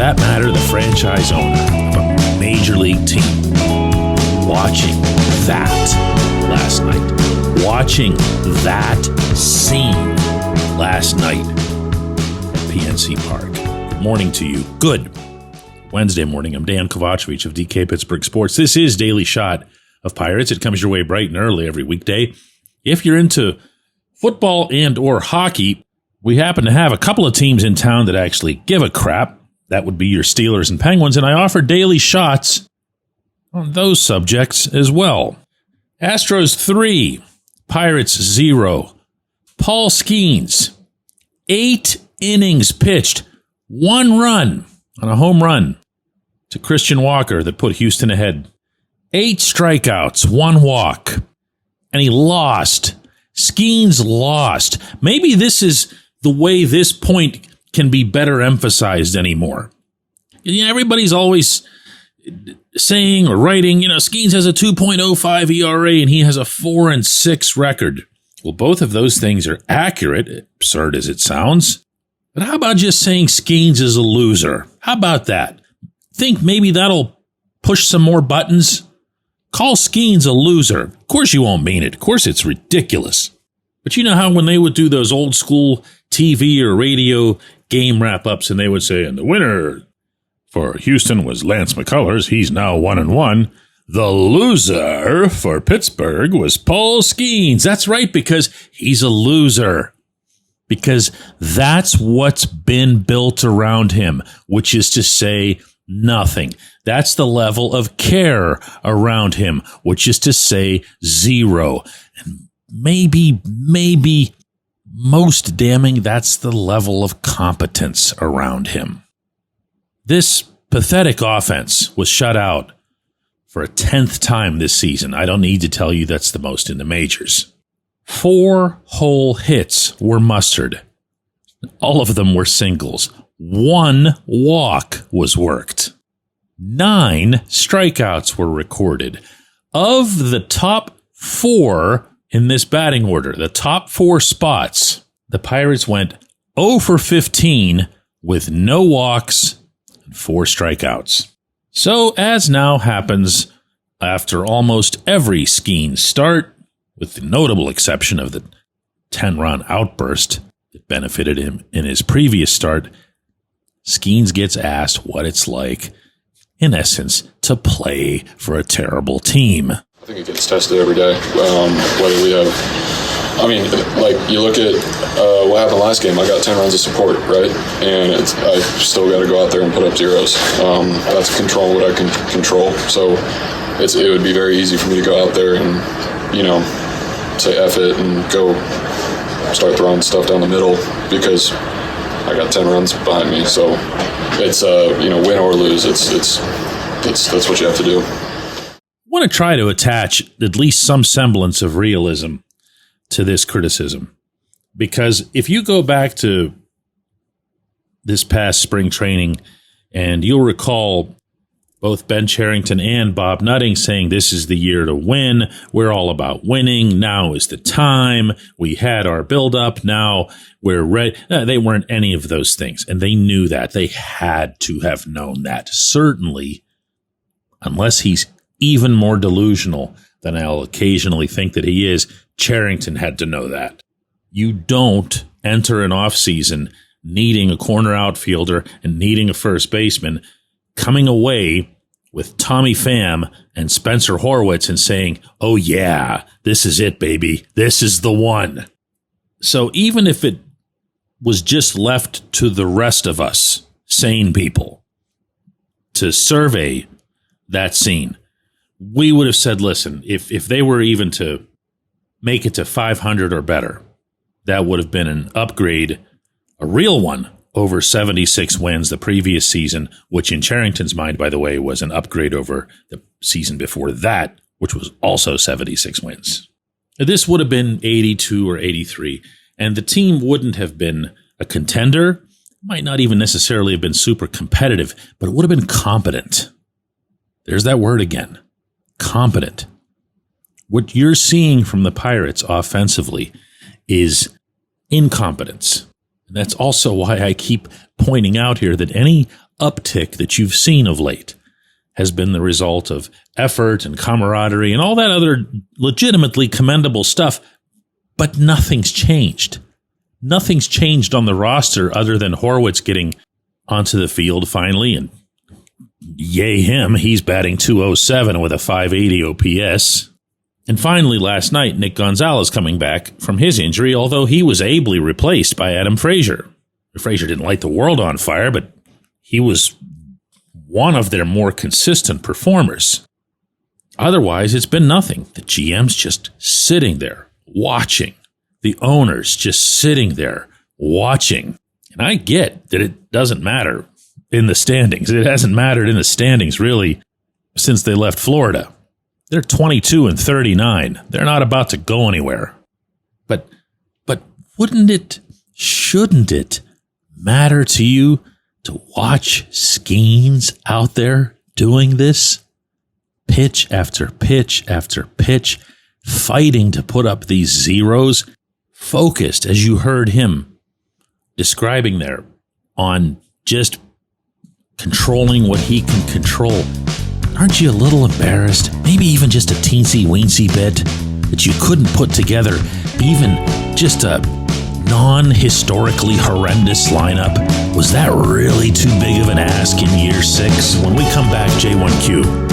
that matter, the franchise owner of a major league team, watching that last night, watching that scene last night at PNC Park. Good morning to you. Good Wednesday morning. I'm Dejan Kovacevic of DK Pittsburgh Sports. This is Daily Shot of Pirates. It comes your way bright and early every weekday. If you're into football and or hockey, we happen to have a couple of teams in town that actually give a crap. That would be your Steelers and Penguins, and I offer daily shots on those subjects as well. Astros 3, Pirates 0. Paul Skenes, 8 innings pitched, 1 run on a home run to Christian Walker that put Houston ahead. 8 strikeouts, 1 walk, and he lost. Skenes lost. Maybe this is the way this point can be better emphasized anymore. Everybody's always saying or writing, Skenes has a 2.05 ERA and he has a 4-6 record. Well, both of those things are accurate, absurd as it sounds. But how about just saying Skenes is a loser? How about that? Think maybe that'll push some more buttons? Call Skenes a loser. Of course you won't mean it. Of course it's ridiculous. But you know how when they would do those old school TV or radio game wrap-ups and they would say, and the winner for Houston was Lance McCullers. He's now 1-1. The loser for Pittsburgh was Paul Skenes. That's right, because he's a loser. Because that's what's been built around him, which is to say nothing. That's the level of care around him, which is to say 0. And maybe most damning, that's the level of competence around him. This pathetic offense was shut out for a 10th time this season. I don't need to tell you that's the most in the majors. 4 whole hits were mustered. All of them were singles. 1 walk was worked. 9 strikeouts were recorded. Of the top 4 in this batting order, the top 4 spots, the Pirates went 0 for 15 with no walks and 4 strikeouts. So, as now happens after almost every Skenes start, with the notable exception of the 10-run outburst that benefited him in his previous start, Skenes gets asked what it's like, in essence, to play for a terrible team. I think it gets tested every day. Whether we have, you look at what happened last game. I got 10 runs of support, right? And I still got to go out there and put up zeros. That's control what I can control. So it would be very easy for me to go out there and, say F it and go start throwing stuff down the middle because I got 10 runs behind me. So it's, win or lose. That's what you have to do. I want to try to attach at least some semblance of realism to this criticism, because if you go back to this past spring training, and you'll recall both Ben Cherington and Bob Nutting saying this is the year to win. We're all about winning. Now is the time. We had our build-up. Now we're ready. They weren't any of those things, and they knew that. They had to have known that. Certainly, unless he's even more delusional than I'll occasionally think that he is, Cherington had to know that. You don't enter an offseason needing a corner outfielder and needing a first baseman, coming away with Tommy Pham and Spencer Horwitz and saying, oh yeah, this is it, baby. This is the one. So even if it was just left to the rest of us, sane people, to survey that scene, we would have said, listen, if they were even to make it to 500 or better, that would have been an upgrade, a real one, over 76 wins the previous season, which in Cherington's mind, by the way, was an upgrade over the season before that, which was also 76 wins. This would have been 82 or 83, and the team wouldn't have been a contender, might not even necessarily have been super competitive, but it would have been competent. There's that word again, competent. What you're seeing from the Pirates offensively is incompetence. And that's also why I keep pointing out here that any uptick that you've seen of late has been the result of effort and camaraderie and all that other legitimately commendable stuff, but nothing's changed. Nothing's changed on the roster other than Horwitz getting onto the field finally, and yay him, he's batting .207 with a .580 OPS. And finally, last night, Nick Gonzalez coming back from his injury, although he was ably replaced by Adam Frazier. Frazier didn't light the world on fire, but he was one of their more consistent performers. Otherwise, it's been nothing. The GM's just sitting there, watching. The owner's just sitting there, watching. And I get that it doesn't matter in the standings. It hasn't mattered in the standings, really, since they left Florida. They're 22-39. They're not about to go anywhere. But shouldn't it matter to you to watch Skenes out there doing this? Pitch after pitch after pitch, fighting to put up these zeros, focused, as you heard him describing there, on just controlling what he can control. Aren't you a little embarrassed, maybe even just a teensy-weensy bit, that you couldn't put together even just a non-historically horrendous lineup? Was that really too big of an ask in year 6? When we come back, J1Q.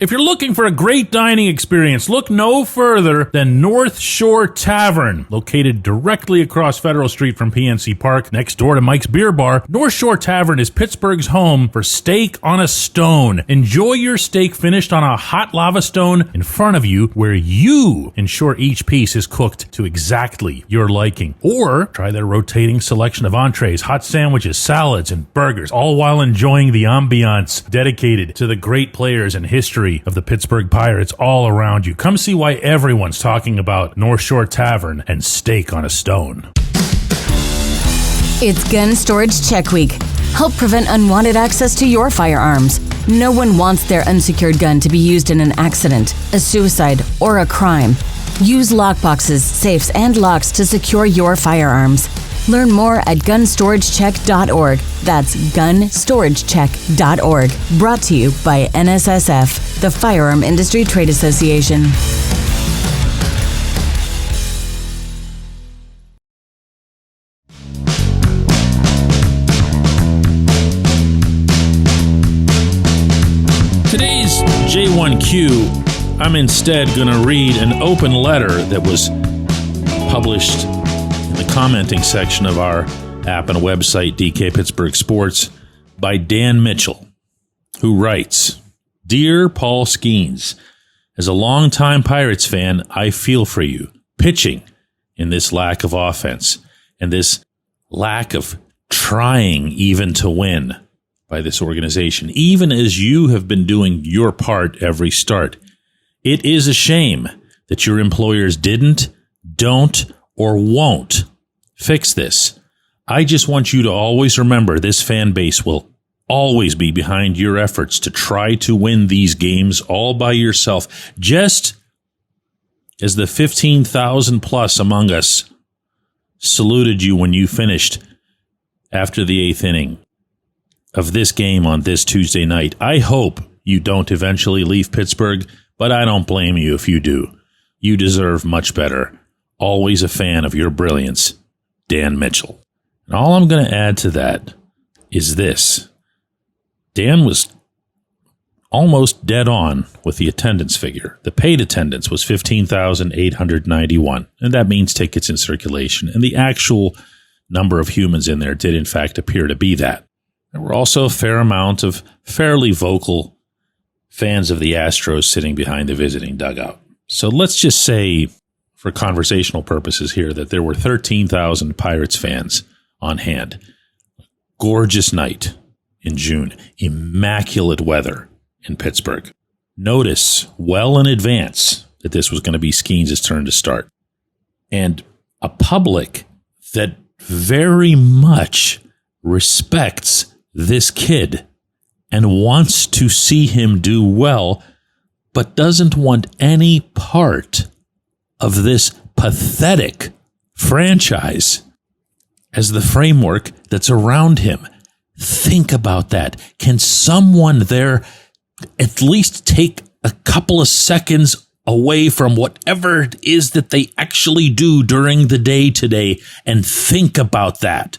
If you're looking for a great dining experience, look no further than North Shore Tavern. Located directly across Federal Street from PNC Park, next door to Mike's Beer Bar, North Shore Tavern is Pittsburgh's home for steak on a stone. Enjoy your steak finished on a hot lava stone in front of you, where you ensure each piece is cooked to exactly your liking. Or try their rotating selection of entrees, hot sandwiches, salads, and burgers, all while enjoying the ambiance dedicated to the great players and history of the Pittsburgh Pirates all around you. Come see why everyone's talking about North Shore Tavern and steak on a stone. It's Gun Storage Check Week. Help prevent unwanted access to your firearms. No one wants their unsecured gun to be used in an accident, a suicide, or a crime. Use lockboxes, safes, and locks to secure your firearms. Learn more at gunstoragecheck.org. That's gunstoragecheck.org. Brought to you by NSSF, the Firearm Industry Trade Association. Today's J1Q, I'm instead going to read an open letter that was published in the commenting section of our app and website, DK Pittsburgh Sports, by Dan Mitchell, who writes, "Dear Paul Skenes, as a longtime Pirates fan, I feel for you. Pitching in this lack of offense and this lack of trying even to win by this organization, even as you have been doing your part every start. It is a shame that your employers didn't, don't, or won't fix this. I just want you to always remember this fan base will always be behind your efforts to try to win these games all by yourself, just as the 15,000 plus among us saluted you when you finished after the 8th inning of this game on this Tuesday night. I hope you don't eventually leave Pittsburgh, but I don't blame you if you do. You deserve much better. Always a fan of your brilliance, Dan Mitchell." And all I'm going to add to that is this. Dan was almost dead on with the attendance figure. The paid attendance was 15,891, and that means tickets in circulation. And the actual number of humans in there did, in fact, appear to be that. There were also a fair amount of fairly vocal fans of the Astros sitting behind the visiting dugout. So let's just say, for conversational purposes here, that there were 13,000 Pirates fans on hand. Gorgeous night in June. Immaculate weather in Pittsburgh. Notice well in advance that this was going to be Skenes' turn to start. And a public that very much respects this kid and wants to see him do well, but doesn't want any part of this pathetic franchise as the framework that's around him. Think about that. Can someone there at least take a couple of seconds away from whatever it is that they actually do during the day today and think about that?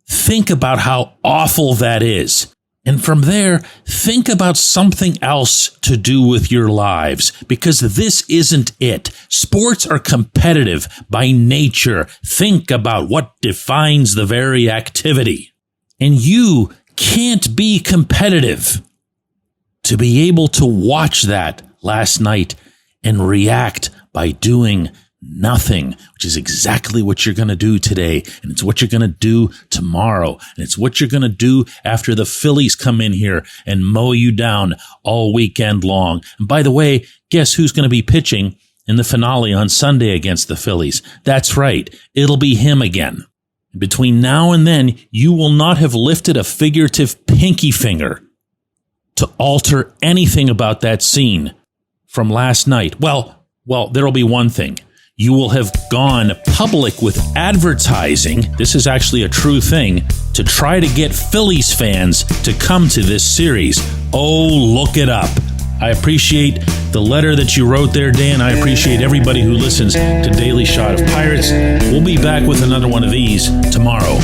Think about how awful that is. And from there, think about something else to do with your lives, because this isn't it. Sports are competitive by nature. Think about what defines the very activity. And you can't be competitive. To be able to watch that last night and react by doing nothing, which is exactly what you're going to do today. And it's what you're going to do tomorrow. And it's what you're going to do after the Phillies come in here and mow you down all weekend long. And by the way, guess who's going to be pitching in the finale on Sunday against the Phillies? That's right. It'll be him again. Between now and then, you will not have lifted a figurative pinky finger to alter anything about that scene from last night. Well, there'll be one thing. You will have gone public with advertising, this is actually a true thing, to try to get Phillies fans to come to this series. Oh, look it up. I appreciate the letter that you wrote there, Dan. I appreciate everybody who listens to Daily Shot of Pirates. We'll be back with another one of these tomorrow.